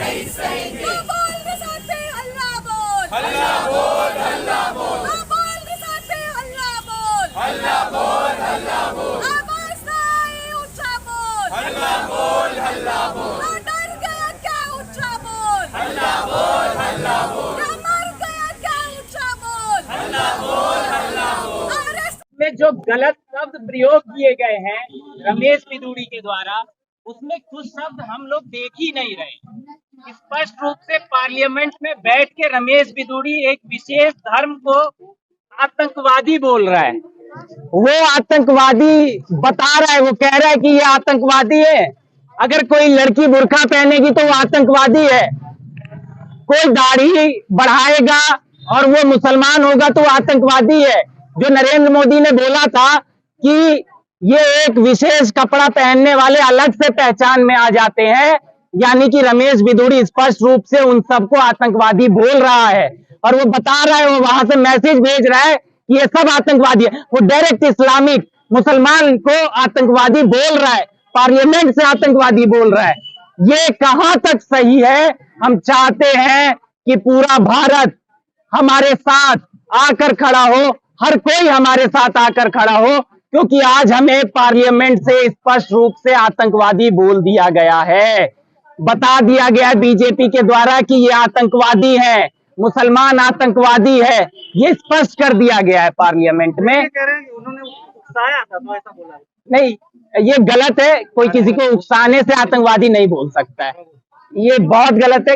नहीं सहेंगे। बोल रिसाते अल्लाह बोल, अल्लाह बोल, अल्लाह बोल, बोल रिसाते अल्लाह बोल, अल्लाह बोल, अल्लाह बोल, आवाज नहीं ऊंचा बोल, अल्लाह बोल, अल्लाह बोल, डर गया क्या ऊंचा बोल, अल्लाह बोल, अल्लाह बोल, क्या मर गया क्या ऊंचा बोल, अल्लाह बोल, अल्लाह बोल। में जो गलत शब्द प्रयोग किए गए हैं रमेश बिदूड़ी के द्वारा, उसमें कुछ शब्द हम लोग देख ही नहीं रहे। स्पष्ट रूप से पार्लियामेंट में बैठ के रमेश बिदूड़ी एक विशेष धर्म को आतंकवादी बोल रहा है। वो आतंकवादी बता रहा है, वो कह रहा है कि ये आतंकवादी है। अगर कोई लड़की बुर्का पहनेगी तो वो आतंकवादी है। कोई दाढ़ी बढ़ाएगा और वो मुसलमान होगा तो वो आतंकवादी है। जो नरेंद्र मोदी ने बोला था कि ये एक विशेष कपड़ा पहनने वाले अलग से पहचान में आ जाते हैं, यानी कि रमेश बिदूड़ी स्पष्ट रूप से उन सबको आतंकवादी बोल रहा है। और वो बता रहा है, वो वहां से मैसेज भेज रहा है कि ये सब आतंकवादी है। वो डायरेक्ट इस्लामिक मुसलमान को आतंकवादी बोल रहा है, पार्लियामेंट से आतंकवादी बोल रहा है। ये कहां तक सही है? हम चाहते हैं कि पूरा भारत हमारे साथ आकर खड़ा हो, हर कोई हमारे साथ आकर खड़ा हो, क्योंकि आज हमें पार्लियामेंट से स्पष्ट रूप से आतंकवादी बोल दिया गया है। बता दिया गया है बीजेपी के द्वारा कि ये आतंकवादी है, मुसलमान आतंकवादी है। ये स्पष्ट कर दिया गया है पार्लियामेंट में। कह रहे हैं कि उन्होंने उकसाया था तो ऐसा बोला है। नहीं, ये गलत है। कोई किसी को उकसाने से आतंकवादी नहीं बोल सकता है, ये बहुत गलत है।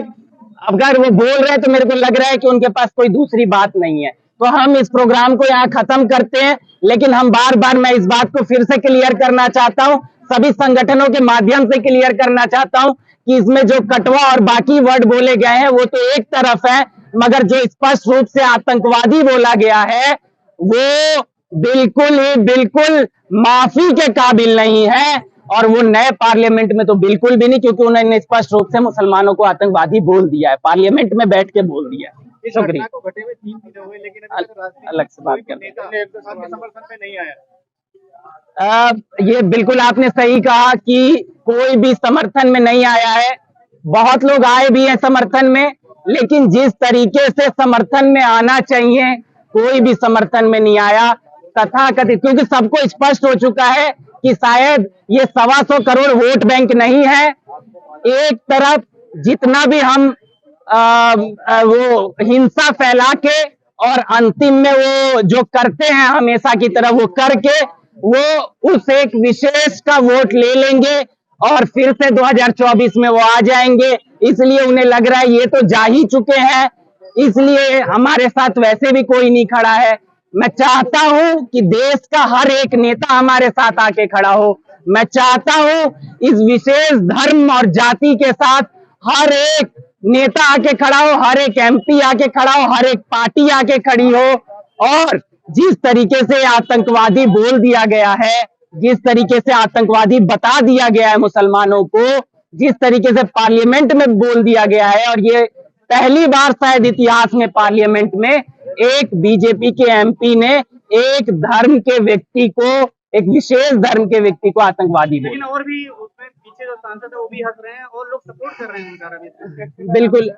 अगर वो बोल रहे हैं तो मेरे को लग रहा है कि उनके पास कोई दूसरी बात नहीं है। तो हम इस प्रोग्राम को यहाँ खत्म करते हैं, लेकिन हम बार बार मैं इस बात को फिर से क्लियर करना चाहता हूँ, सभी संगठनों के माध्यम से क्लियर करना चाहता हूँ कि इसमें जो कटवा और बाकी वर्ड बोले गए हैं वो तो एक तरफ है, मगर जो स्पष्ट रूप से आतंकवादी बोला गया है वो बिल्कुल ही बिल्कुल माफी के काबिल नहीं है। और वो नए पार्लियामेंट में तो बिल्कुल भी नहीं, क्योंकि उन्होंने स्पष्ट रूप से मुसलमानों को आतंकवादी बोल दिया है, पार्लियामेंट में बैठ के बोल दिया है। इस शुक्रिया। घटना को घटे हुए 3 दिन हुए, लेकिन अभी तक राजनीतिक अलग से बात कोई भी नेता आपके समर्थन में नहीं आया। ये बिल्कुल आपने सही कहा कि कोई भी समर्थन में नहीं आया है। बहुत लोग आए भी हैं समर्थन में, लेकिन जिस तरीके से समर्थन में आना चाहिए कोई भी समर्थन में नहीं आया। तथाकथित, क्योंकि सबको स्पष्ट हो चुका है कि शायद ये 125 करोड़ वोट बैंक नहीं है। एक तरफ जितना भी हम वो हिंसा फैला के और अंतिम में वो जो करते हैं हमेशा की तरह वो करके वो उस एक विशेष का वोट ले लेंगे और फिर से 2024 में वो आ जाएंगे। इसलिए उन्हें लग रहा है ये तो जा ही चुके हैं, इसलिए हमारे साथ वैसे भी कोई नहीं खड़ा है। मैं चाहता हूं कि देश का हर एक नेता हमारे साथ आके खड़ा हो। मैं चाहता हूं इस विशेष धर्म और जाति के साथ हर एक नेता आके खड़ा हो, हर एक एमपी आके खड़ा हो, हर एक पार्टी आके खड़ी हो। और जिस तरीके से आतंकवादी बोल दिया गया है, जिस तरीके से आतंकवादी बता दिया गया है मुसलमानों को, जिस तरीके से पार्लियामेंट में बोल दिया गया है, और ये पहली बार शायद इतिहास में पार्लियामेंट में एक बीजेपी के एमपी ने एक धर्म के व्यक्ति को, एक विशेष धर्म के व्यक्ति को आतंकवादी बोला। लेकिन और भी उसमें पीछे जो सांसद है वो भी हंस रहे हैं और लोग सपोर्ट कर रहे हैं उनका रवि। बिल्कुल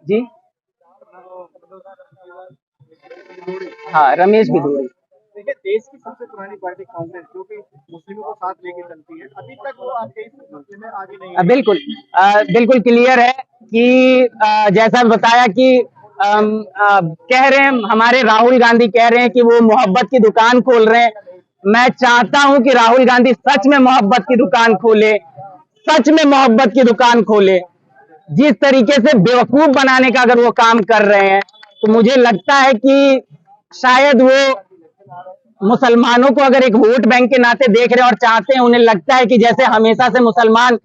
जी हाँ, रमेश बिदूड़ी। देखिए, देश की सबसे पुरानी पार्टी कांग्रेस जो कि मुस्लिमों को साथ लेके चलती है, अभी तक वो आपके इस मसले में आगे नहीं आई। बिल्कुल क्लियर है कि जैसा बताया कि कह रहे हैं, हमारे राहुल गांधी कह रहे हैं कि वो मोहब्बत की दुकान खोल रहे हैं। मैं चाहता हूं कि राहुल गांधी सच में मोहब्बत की दुकान खोले, सच में मोहब्बत की दुकान खोले। जिस तरीके से बेवकूफ बनाने का अगर वो काम कर रहे हैं तो मुझे लगता है कि शायद वो मुसलमानों को अगर एक वोट बैंक के नाते देख रहे हैं और चाहते हैं, उन्हें लगता है कि जैसे हमेशा से मुसलमान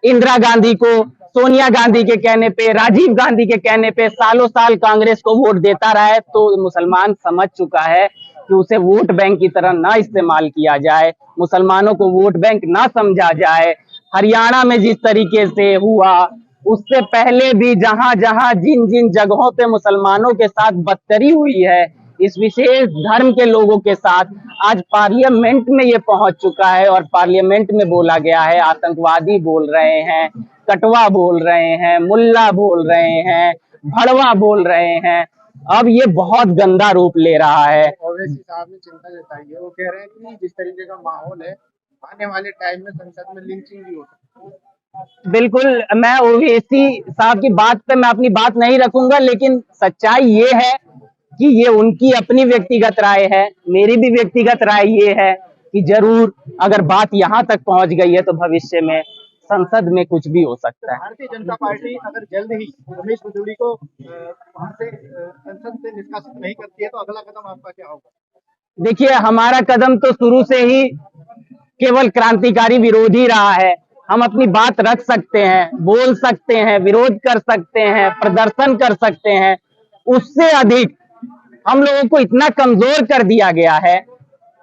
इंदिरा गांधी को, सोनिया गांधी के कहने पे, राजीव गांधी के कहने पे सालों साल कांग्रेस को वोट देता रहा है, तो मुसलमान समझ चुका है कि उसे वोट बैंक की तरह ना इस्तेमाल किया जाए, मुसलमानों को वोट बैंक ना समझा जाए। हरियाणा में जिस तरीके से हुआ, उससे पहले भी जहां जहां जिन जिन जगहों पे मुसलमानों के साथ बदतरी हुई है इस विशेष धर्म के लोगों के साथ, आज पार्लियामेंट में ये पहुंच चुका है और पार्लियामेंट में बोला गया है आतंकवादी बोल रहे हैं। कटवा बोल रहे हैं, मुल्ला बोल रहे हैं, भड़वा बोल रहे हैं। अब ये बहुत गंदा रूप ले रहा है। ओवैसी साहब ने चिंता जताई है, वो कह रहे हैं कि जिस तरीके का माहौल है आने वाले टाइम में संसद में लिंचिंग भी हो सकती है। बिल्कुल, मैं ओवैसी साहब की बात पे मैं अपनी बात नहीं रखूंगा, लेकिन सच्चाई ये है कि ये उनकी अपनी व्यक्तिगत राय है। मेरी भी व्यक्तिगत राय ये है कि जरूर अगर बात यहाँ तक पहुंच गई है तो भविष्य में संसद में कुछ भी हो सकता है। भारतीय जनता पार्टी अगर जल्द ही रमेश बदूड़ी को वहां से संसद से निष्कासित नहीं करती है तो अगला कदम आपका क्या होगा? देखिए, हमारा कदम तो शुरू से ही केवल क्रांतिकारी विरोध ही रहा है। हम अपनी बात रख सकते हैं, बोल सकते हैं, विरोध कर सकते हैं, प्रदर्शन कर सकते हैं। उससे अधिक हम लोगों को इतना कमजोर कर दिया गया है।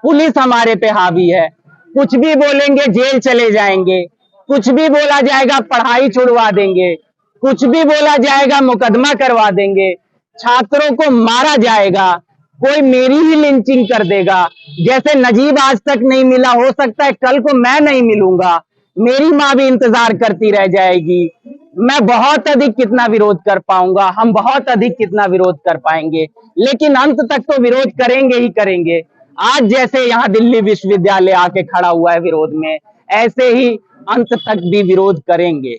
पुलिस हमारे पे हावी है, कुछ भी बोलेंगे जेल चले जाएंगे, कुछ भी बोला जाएगा पढ़ाई छुड़वा देंगे, कुछ भी बोला जाएगा मुकदमा करवा देंगे, छात्रों को मारा जाएगा, कोई मेरी ही लिंचिंग कर देगा। जैसे नजीब आज तक नहीं मिला, हो सकता है कल को मैं नहीं मिलूंगा, मेरी माँ भी इंतजार करती रह जाएगी। मैं बहुत अधिक कितना विरोध कर पाऊंगा, हम बहुत अधिक कितना विरोध कर पाएंगे, लेकिन अंत तक तो विरोध करेंगे ही करेंगे। आज जैसे यहाँ दिल्ली विश्वविद्यालय आके खड़ा हुआ है विरोध में, ऐसे ही अंत तक भी विरोध करेंगे।